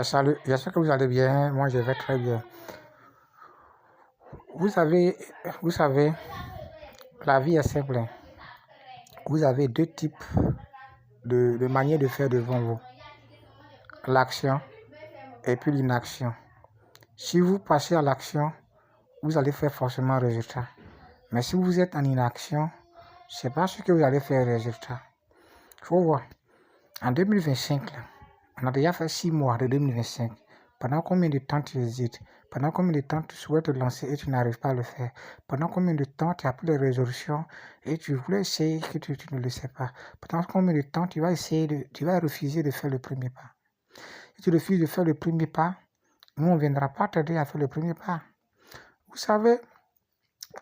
Salut, j'espère que vous allez bien. Moi, je vais très bien. Vous savez, vous savez, la vie est simple, hein. Vous avez deux types de manières de faire devant vous. L'action et puis l'inaction. Si vous passez à l'action, vous allez faire forcément un résultat. Mais si vous êtes en inaction, c'est pas ce que vous allez faire un résultat. Il faut voir. En 2025, là, on a déjà fait 6 mois de 2025. Pendant combien de temps tu hésites? Pendant combien de temps tu souhaites te lancer et tu n'arrives pas à le faire? Pendant combien de temps tu as pris des résolutions et tu voulais essayer que tu ne le sais pas? Pendant combien de temps tu vas refuser de faire le premier pas? Si tu refuses de faire le premier pas, nous on ne viendra pas t'aider à faire le premier pas. Vous savez,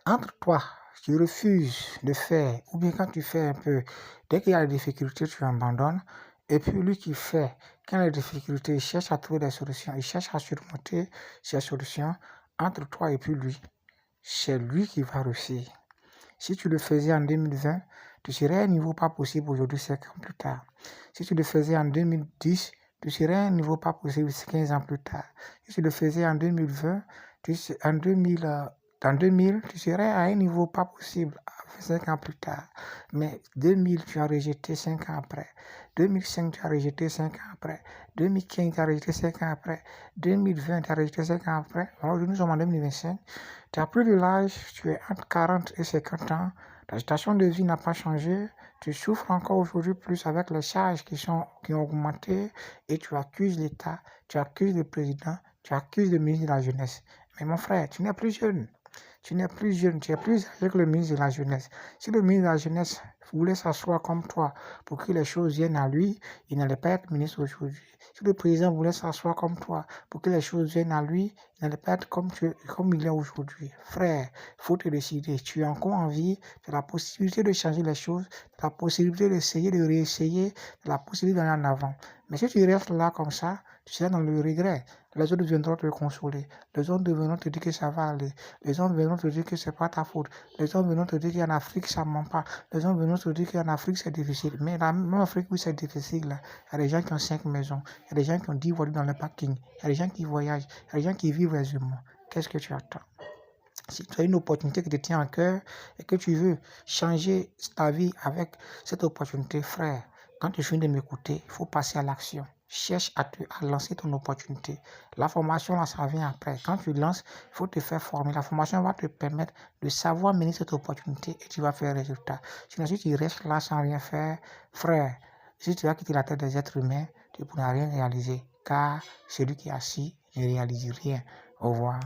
entre toi, tu refuses de faire, ou bien quand tu fais un peu, dès qu'il y a des difficultés, tu abandonnes. Et puis lui qui fait, quand il y a des difficultés, il cherche à trouver des solutions, il cherche à surmonter ces solutions. Entre toi et puis lui, c'est lui qui va réussir. Si tu le faisais en 2020, tu serais à un niveau pas possible aujourd'hui 5 ans plus tard. Si tu le faisais en 2010, tu serais à un niveau pas possible 15 ans plus tard. Si tu le faisais en 2020, en 2000, tu serais à un niveau pas possible 5 ans plus tard. Mais 2000, tu as rejeté 5 ans après. 2005, tu as rejeté 5 ans après. 2015, tu as rejeté 5 ans après. 2020, tu as rejeté 5 ans après. Alors aujourd'hui, nous sommes en 2025. Tu as plus de l'âge, tu es entre 40 et 50 ans. Ta situation de vie n'a pas changé. Tu souffres encore aujourd'hui plus avec les charges qui ont augmenté et tu accuses l'État, tu accuses le président, tu accuses le ministre de la Jeunesse. Mais mon frère, tu n'es plus jeune. Tu n'es plus jeune, tu es plus âgé que le ministre de la Jeunesse. Si le ministre de la Jeunesse voulait s'asseoir comme toi pour que les choses viennent à lui, il n'allait pas être ministre aujourd'hui. Si le président voulait s'asseoir comme toi pour que les choses viennent à lui, il n'allait pas être comme il est aujourd'hui. Frère, il faut te décider. Tu as encore envie de la possibilité de changer les choses, de la possibilité d'essayer, de réessayer, de la possibilité d'aller en avant. Mais si tu restes là comme ça, tu seras dans le regret. Les autres viendront te consoler. Les autres viendront te dire que ça va aller. Les autres viendront te dire que c'est pas ta faute. Les autres viendront te dire qu'en Afrique, ça ne ment pas. Les autres viendront te dire qu'en Afrique, c'est difficile. Mais la même Afrique où c'est difficile, là, il y a des gens qui ont 5 maisons. Il y a des gens qui ont 10 voitures dans le parking. Il y a des gens qui voyagent. Il y a des gens qui vivent aisément. Qu'est-ce que tu attends? Si tu as une opportunité qui te tient à cœur et que tu veux changer ta vie avec cette opportunité, frère, quand tu finis de m'écouter, il faut passer à l'action. Cherche à lancer ton opportunité. La formation, là, ça vient après. Quand tu lances, il faut te faire former. La formation va te permettre de savoir mener cette opportunité et tu vas faire un résultat. Sinon, si tu restes là sans rien faire, frère, si tu vas quitter la tête des êtres humains, tu ne pourras rien réaliser. Car celui qui est assis ne réalise rien. Au revoir.